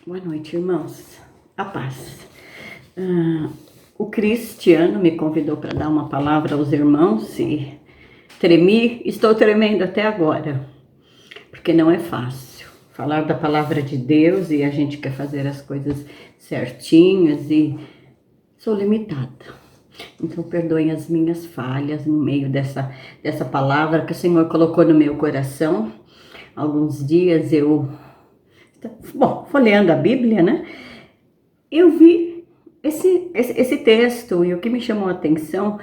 Boa noite, irmãos. A paz. O Cristiano me convidou para dar uma palavra aos irmãos e estou tremendo até agora, porque não é fácil falar da palavra de Deus e a gente quer fazer as coisas certinhas e sou limitada. Então perdoem as minhas falhas no meio dessa palavra que o Senhor colocou no meu coração. Alguns dias folheando a Bíblia, né? Eu vi esse texto e o que me chamou a atenção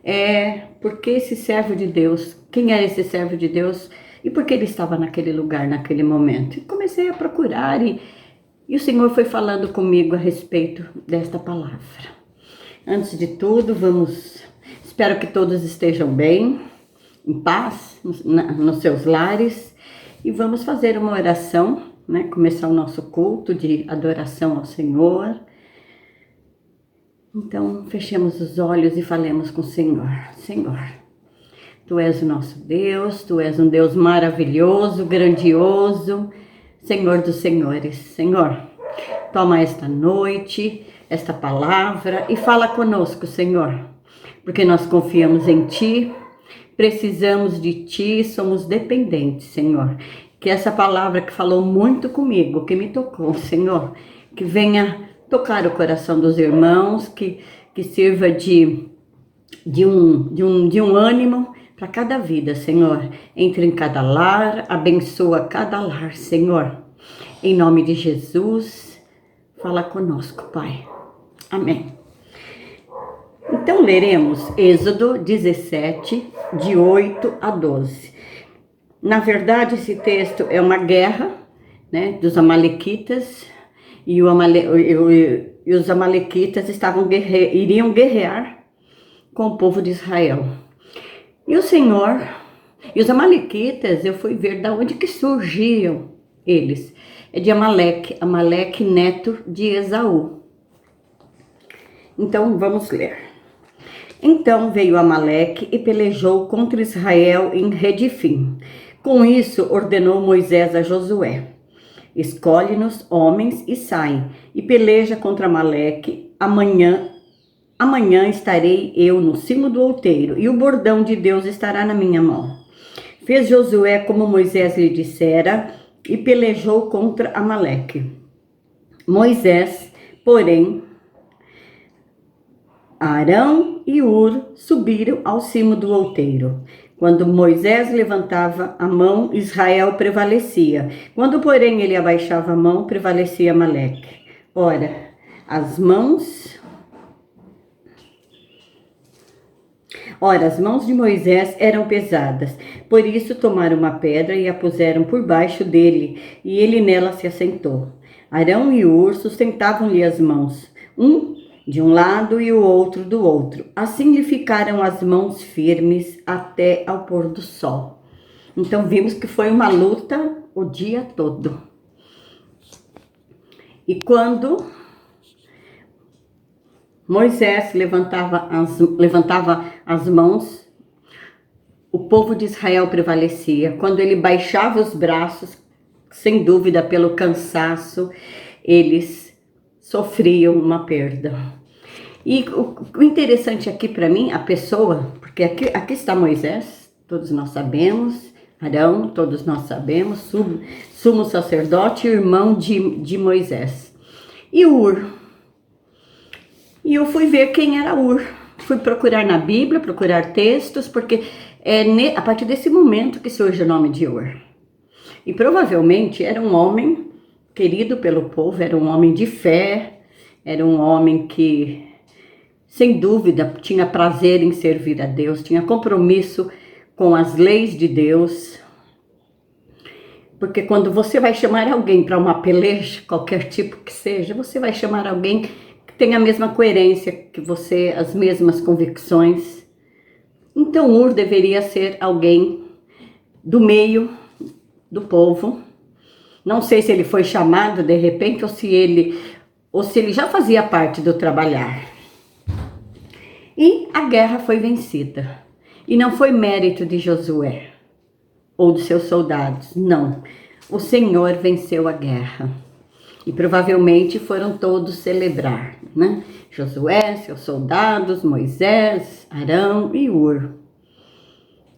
é porque esse servo de Deus, quem era esse servo de Deus e por que ele estava naquele lugar, naquele momento. E comecei a procurar e o Senhor foi falando comigo a respeito desta palavra. Antes de tudo, espero que todos estejam bem, em paz, nos seus lares e vamos fazer uma oração, né? Começar o nosso culto de adoração ao Senhor. Então, fechemos os olhos e falemos com o Senhor. Senhor, Tu és o nosso Deus, Tu és um Deus maravilhoso, grandioso, Senhor dos Senhores. Senhor, toma esta noite, esta palavra e fala conosco, Senhor, porque nós confiamos em Ti, precisamos de Ti, somos dependentes, Senhor. Que essa palavra que falou muito comigo, que me tocou, Senhor, que venha tocar o coração dos irmãos, que sirva de um ânimo para cada vida, Senhor. Entre em cada lar, abençoa cada lar, Senhor. Em nome de Jesus, fala conosco, Pai. Amém. Então leremos Êxodo 17, de 8 a 12. Na verdade, esse texto é uma guerra, né, dos amalequitas, e os amalequitas iriam guerrear com o povo de Israel. E o Senhor, e os amalequitas, eu fui ver de onde que surgiam eles. É de Amaleque, neto de Esaú. Então, vamos ler. Então veio Amaleque e pelejou contra Israel em Redifim. Com isso, ordenou Moisés a Josué: escolhe-nos homens e sai, e peleja contra Amaleque. Amanhã estarei eu no cimo do outeiro, e o bordão de Deus estará na minha mão. Fez Josué como Moisés lhe dissera, e pelejou contra Amaleque. Moisés, porém, Arão e Hur subiram ao cimo do outeiro. Quando Moisés levantava a mão, Israel prevalecia. Quando, porém, ele abaixava a mão, prevalecia Amaleque. Ora, as mãos de Moisés eram pesadas. Por isso tomaram uma pedra e a puseram por baixo dele, e ele nela se assentou. Arão e Hur sustentavam-lhe as mãos, um de um lado e o outro do outro. Assim lhe ficaram as mãos firmes até ao pôr do sol. Então vimos que foi uma luta o dia todo. E quando Moisés levantava as mãos, o povo de Israel prevalecia. Quando ele baixava os braços, sem dúvida pelo cansaço, eles sofriam uma perda. E o interessante aqui para mim, a pessoa, porque aqui está Moisés, todos nós sabemos, Arão, todos nós sabemos, sumo sacerdote, irmão de Moisés. E Hur. E eu fui ver quem era Hur. Fui procurar na Bíblia, procurar textos, porque é a partir desse momento que surge o nome de Hur. E provavelmente era um homem querido pelo povo, era um homem de fé, era um homem que, sem dúvida, tinha prazer em servir a Deus, tinha compromisso com as leis de Deus. Porque quando você vai chamar alguém para uma peleja, qualquer tipo que seja, você vai chamar alguém que tem a mesma coerência que você, as mesmas convicções. Então Hur deveria ser alguém do meio do povo. Não sei se ele foi chamado de repente ou se ele já fazia parte do trabalhar. E a guerra foi vencida. E não foi mérito de Josué ou dos seus soldados, não. O Senhor venceu a guerra. E provavelmente foram todos celebrar, né? Josué, seus soldados, Moisés, Arão e Hur.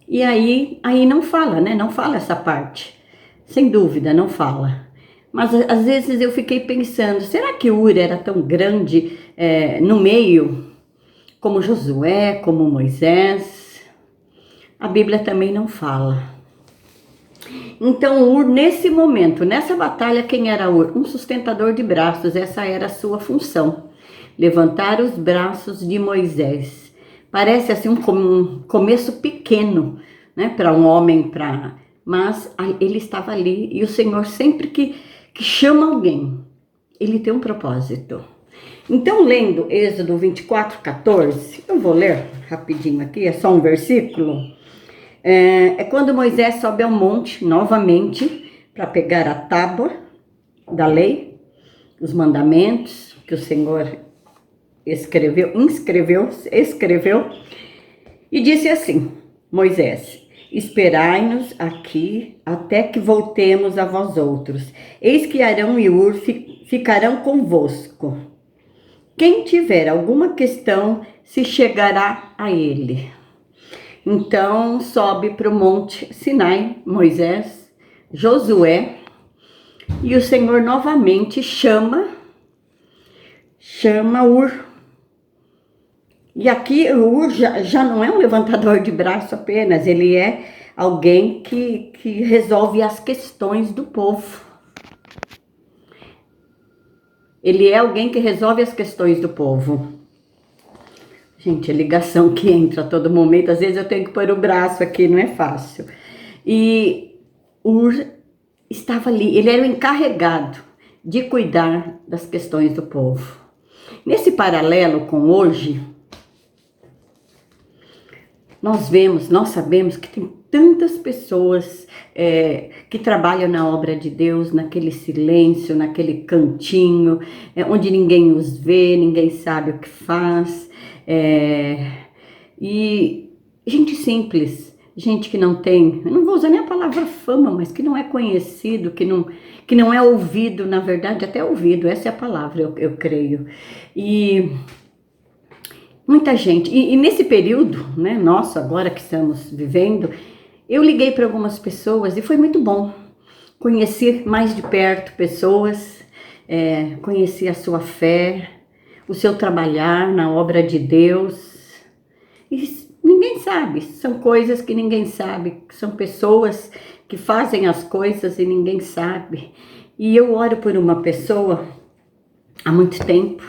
E aí não fala, né? Não fala essa parte. Sem dúvida, não fala. Mas às vezes eu fiquei pensando, será que Hur era tão grande no meio como Josué, como Moisés? A Bíblia também não fala. Então Hur, nesse momento, nessa batalha, quem era Hur? Um sustentador de braços, essa era a sua função. Levantar os braços de Moisés. Parece assim um começo pequeno, né, para um homem, mas ele estava ali e o Senhor sempre que chama alguém, ele tem um propósito. Então, lendo Êxodo 24:14, eu vou ler rapidinho aqui, é só um versículo. É quando Moisés sobe ao monte novamente para pegar a tábua da lei, os mandamentos que o Senhor escreveu e disse assim: Moisés, esperai-nos aqui até que voltemos a vós outros. Eis que Arão e Hur ficarão convosco. Quem tiver alguma questão se chegará a ele. Então sobe para o monte Sinai, Moisés, Josué, e o Senhor novamente chama Hur. E aqui o Hur já não é um levantador de braço apenas, ele é alguém que resolve as questões do povo. Ele é alguém que resolve as questões do povo. Gente, a ligação que entra a todo momento, às vezes eu tenho que pôr o braço aqui, não é fácil. E Hur estava ali, ele era o encarregado de cuidar das questões do povo. Nesse paralelo com hoje, nós sabemos que tem tantas pessoas que trabalham na obra de Deus, naquele silêncio, naquele cantinho, onde ninguém os vê, ninguém sabe o que faz. E gente simples, gente que não tem, eu não vou usar nem a palavra fama, mas que não é conhecido, que não é ouvido, na verdade até ouvido, essa é a palavra, eu creio. E muita gente, e nesse período, né, nosso agora que estamos vivendo, eu liguei para algumas pessoas e foi muito bom conhecer mais de perto pessoas, conhecer a sua fé, o seu trabalhar na obra de Deus. E ninguém sabe, são coisas que ninguém sabe, são pessoas que fazem as coisas e ninguém sabe. E eu oro por uma pessoa há muito tempo,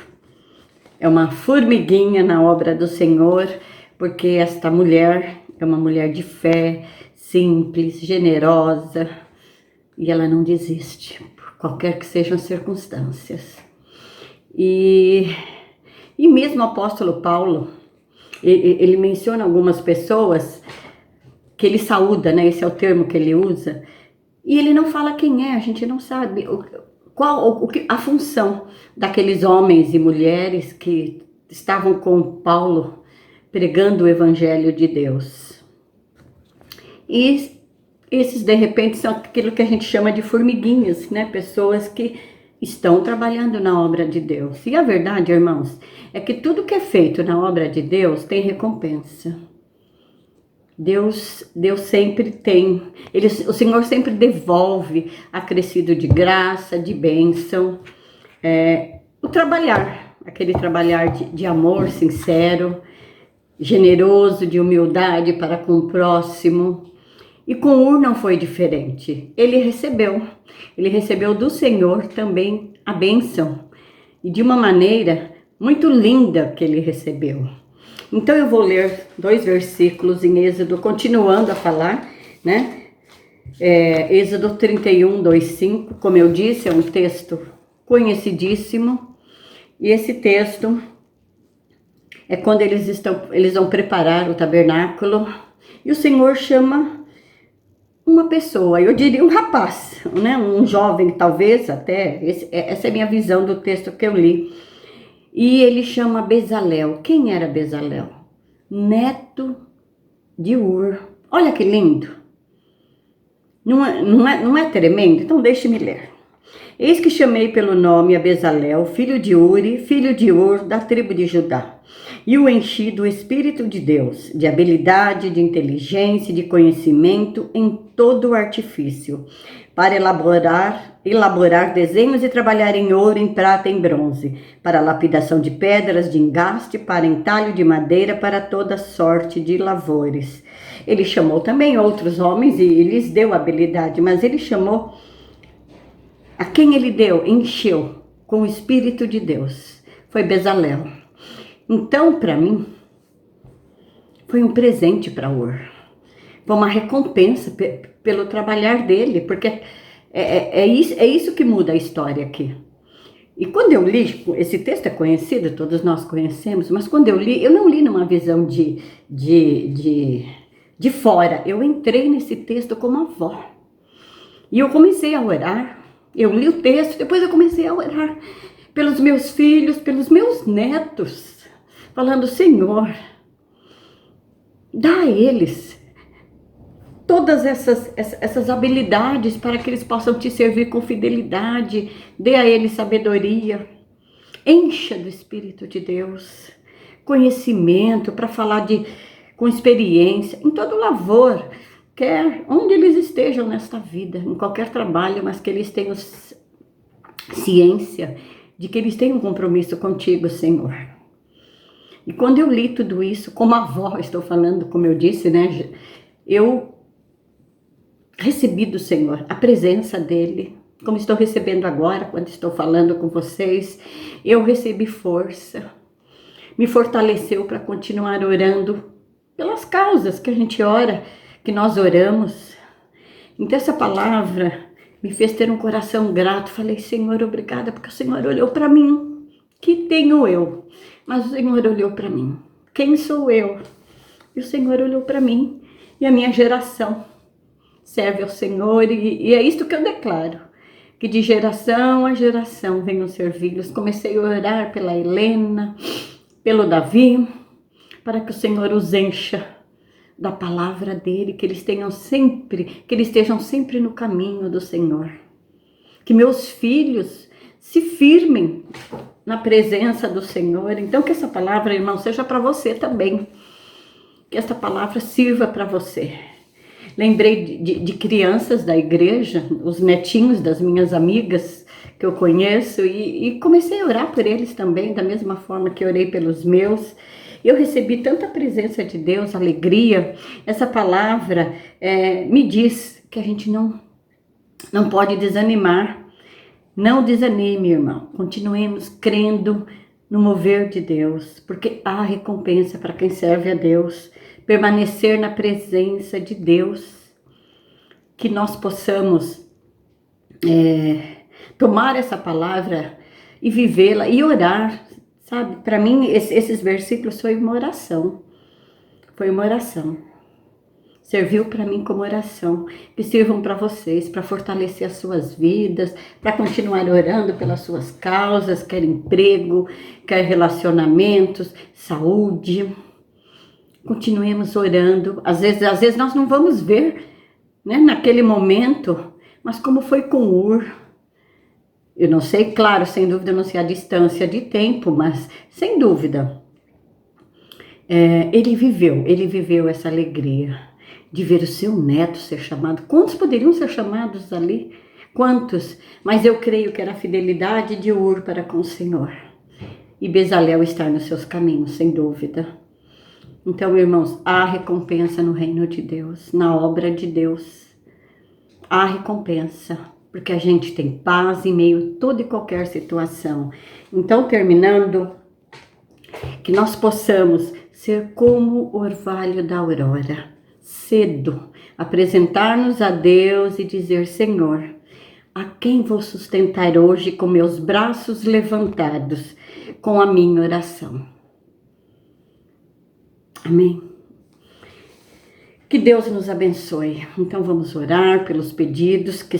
é uma formiguinha na obra do Senhor, porque esta mulher é uma mulher de fé, simples, generosa, e ela não desiste, por qualquer que sejam as circunstâncias. E mesmo o apóstolo Paulo, ele menciona algumas pessoas que ele saúda, né? Esse é o termo que ele usa, e ele não fala quem é, a gente não sabe qual a função daqueles homens e mulheres que estavam com Paulo pregando o evangelho de Deus. E esses, de repente, são aquilo que a gente chama de formiguinhas, né? Pessoas que estão trabalhando na obra de Deus. E a verdade, irmãos, é que tudo que é feito na obra de Deus tem recompensa. Deus sempre tem, o Senhor sempre devolve acrescido de graça, de bênção, o trabalhar, aquele trabalhar de amor sincero, generoso, de humildade para com o próximo. E com Hur não foi diferente, ele recebeu do Senhor também a bênção, e de uma maneira muito linda que ele recebeu. Então eu vou ler 2 versículos em Êxodo, continuando a falar, né? Êxodo 31, 2, 5, como eu disse, é um texto conhecidíssimo. E esse texto é quando eles vão preparar o tabernáculo. E o Senhor chama uma pessoa, eu diria um rapaz, né? Um jovem talvez até, essa é a minha visão do texto que eu li. E ele chama Bezalel. Quem era Bezalel? Neto de Hur. Olha que lindo. Não é tremendo? Então deixe-me ler. Eis que chamei pelo nome a Bezalel, filho de Uri, filho de Ur, da tribo de Judá, e o enchi do Espírito de Deus, de habilidade, de inteligência, de conhecimento em todo o artifício, para elaborar desenhos e trabalhar em ouro, em prata, em bronze, para lapidação de pedras, de engaste, para entalho de madeira, para toda sorte de lavores. Ele chamou também outros homens e lhes deu habilidade, mas ele chamou a quem ele deu, encheu com o Espírito de Deus. Foi Bezalel. Então, para mim, foi um presente para Ur. Foi uma recompensa pelo trabalhar dele, porque é isso que muda a história aqui. E quando eu li, esse texto é conhecido, todos nós conhecemos, mas quando eu li, eu não li numa visão de fora. Eu entrei nesse texto como avó. E eu comecei a orar. Eu li o texto, depois eu comecei a orar pelos meus filhos, pelos meus netos, falando: Senhor, dá a eles todas essas habilidades para que eles possam te servir com fidelidade. Dê a eles sabedoria. Encha do Espírito de Deus, conhecimento para falar com experiência, em todo lavor, quer onde eles estejam nesta vida, em qualquer trabalho, mas que eles tenham ciência de que eles têm um compromisso contigo, Senhor. E quando eu li tudo isso, como avó, estou falando, como eu disse, né? Eu recebi do Senhor a presença dele, como estou recebendo agora, quando estou falando com vocês. Eu recebi força, me fortaleceu para continuar orando pelas causas que a gente ora, que nós oramos. Então essa palavra me fez ter um coração grato. Falei: Senhor, obrigada, porque o Senhor olhou para mim. Que tenho eu? Mas o Senhor olhou para mim. Quem sou eu? E o Senhor olhou para mim. E a minha geração serve ao Senhor. E é isto que eu declaro. Que de geração a geração venham servi-los. Comecei a orar pela Helena, pelo Davi, para que o Senhor os encha da palavra dele, que eles estejam sempre no caminho do Senhor. Que meus filhos se firmem na presença do Senhor. Então que essa palavra, irmão, seja para você também. Que essa palavra sirva para você. Lembrei de crianças da igreja, os netinhos das minhas amigas que eu conheço, e comecei a orar por eles também, da mesma forma que orei pelos meus. Eu recebi tanta presença de Deus, alegria. Essa palavra me diz que a gente não pode desanimar. Não desanime, irmão. Continuemos crendo no mover de Deus, porque há recompensa para quem serve a Deus. Permanecer na presença de Deus. Que nós possamos tomar essa palavra e vivê-la e orar. Sabe, para mim, esses versículos foi uma oração. Foi uma oração. Serviu para mim como oração. Que sirvam para vocês, para fortalecer as suas vidas, para continuar orando pelas suas causas, quer emprego, quer relacionamentos, saúde. Continuemos orando. Às vezes nós não vamos ver, né, naquele momento, mas como foi com Ur. Eu não sei, claro, sem dúvida, não sei a distância de tempo, mas sem dúvida, ele viveu essa alegria de ver o seu neto ser chamado. Quantos poderiam ser chamados ali? Quantos? Mas eu creio que era a fidelidade de Ur para com o Senhor. E Bezalel estar nos seus caminhos, sem dúvida. Então, irmãos, há recompensa no reino de Deus, na obra de Deus. Há recompensa. Porque a gente tem paz em meio a toda e qualquer situação. Então, terminando, que nós possamos ser como o orvalho da aurora, cedo, apresentar-nos a Deus e dizer: Senhor, a quem vou sustentar hoje com meus braços levantados, com a minha oração? Amém? Que Deus nos abençoe. Então, vamos orar pelos pedidos que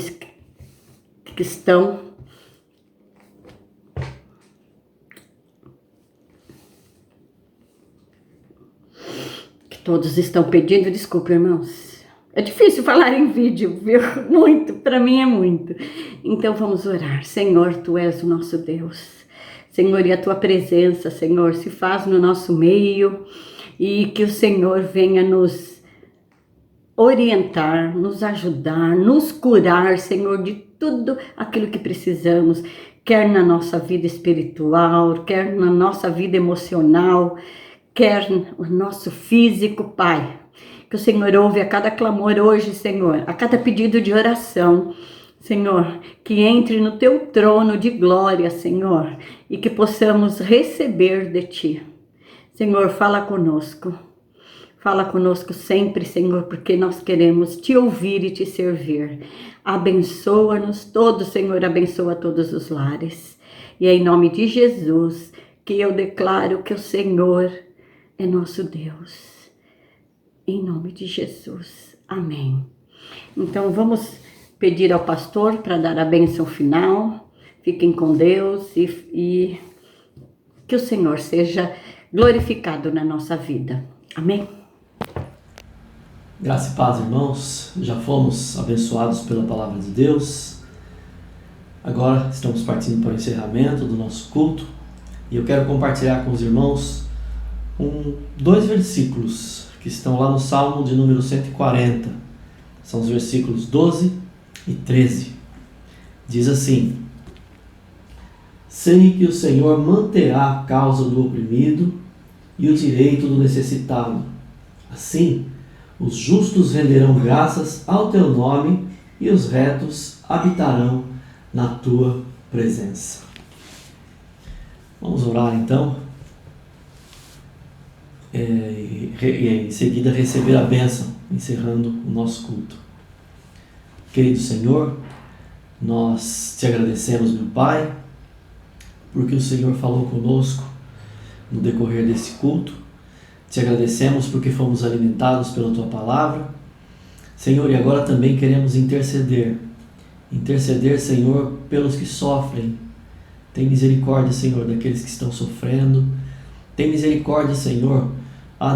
estão que todos estão pedindo. Desculpa, irmãos, é difícil falar em vídeo, viu? Muito, para mim é muito. Então vamos orar. Senhor, Tu és o nosso Deus. Senhor, e a Tua presença, Senhor, se faz no nosso meio e que o Senhor venha nos orientar, nos ajudar, nos curar, Senhor, de tudo aquilo que precisamos, quer na nossa vida espiritual, quer na nossa vida emocional, quer no nosso físico, Pai. Que o Senhor ouve a cada clamor hoje, Senhor, a cada pedido de oração, Senhor, que entre no Teu trono de glória, Senhor, e que possamos receber de Ti. Senhor, fala conosco. Fala conosco sempre, Senhor, porque nós queremos Te ouvir e Te servir. Abençoa-nos todos, Senhor, abençoa todos os lares. E é em nome de Jesus que eu declaro que o Senhor é nosso Deus. Em nome de Jesus. Amém. Então vamos pedir ao pastor para dar a bênção final. Fiquem com Deus e que o Senhor seja glorificado na nossa vida. Amém? Graça e paz, irmãos. Já fomos abençoados pela palavra de Deus. Agora estamos partindo para o encerramento do nosso culto. E eu quero compartilhar com os irmãos dois versículos que estão lá no Salmo de número 140. São os versículos 12 e 13. Diz assim: sei que o Senhor manterá a causa do oprimido e o direito do necessitado. Assim, os justos renderão graças ao teu nome e os retos habitarão na tua presença. Vamos orar então. E em seguida receber a bênção, encerrando o nosso culto. Querido Senhor, nós te agradecemos, meu Pai, porque o Senhor falou conosco no decorrer desse culto. Te agradecemos porque fomos alimentados pela Tua palavra. Senhor, e agora também queremos interceder. Interceder, Senhor, pelos que sofrem. Tem misericórdia, Senhor, daqueles que estão sofrendo. Tem misericórdia, Senhor,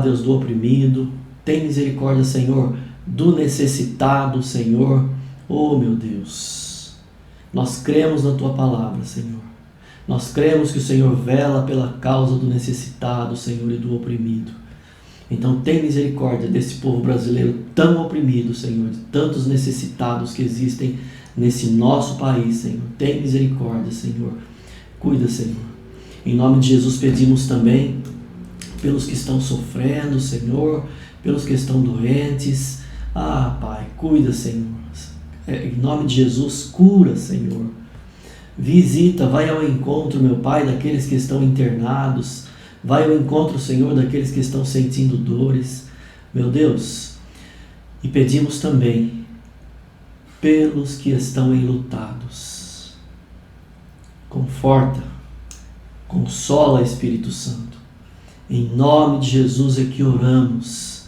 Deus, do oprimido. Tem misericórdia, Senhor, do necessitado, Senhor. Oh, meu Deus, nós cremos na Tua palavra, Senhor. Nós cremos que o Senhor vela pela causa do necessitado, Senhor, e do oprimido. Então, tem misericórdia desse povo brasileiro tão oprimido, Senhor, de tantos necessitados que existem nesse nosso país, Senhor. Tem misericórdia, Senhor. Cuida, Senhor. Em nome de Jesus pedimos também pelos que estão sofrendo, Senhor, pelos que estão doentes. Pai, cuida, Senhor. Em nome de Jesus, cura, Senhor. Visita, vai ao encontro, meu Pai, daqueles que estão internados. Vai ao encontro, Senhor, daqueles que estão sentindo dores. Meu Deus, e pedimos também pelos que estão enlutados. Conforta, consola, Espírito Santo. Em nome de Jesus é que oramos.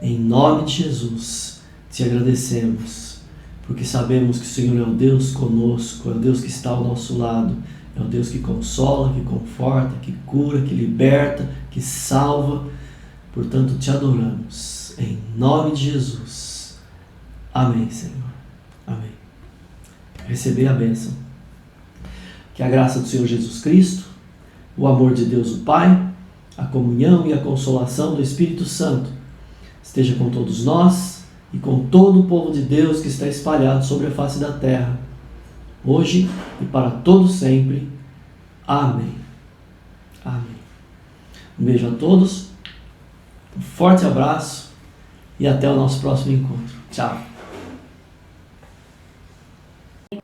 Em nome de Jesus te agradecemos, porque sabemos que o Senhor é o Deus conosco, é o Deus que está ao nosso lado, é o Deus que consola, que conforta, que cura, que liberta, que salva. Portanto, te adoramos. Em nome de Jesus. Amém, Senhor. Amém. Receber a bênção. Que a graça do Senhor Jesus Cristo, o amor de Deus o Pai, a comunhão e a consolação do Espírito Santo esteja com todos nós e com todo o povo de Deus que está espalhado sobre a face da terra, hoje e para todo sempre. Amém. Amém. Um beijo a todos, um forte abraço e até o nosso próximo encontro. Tchau.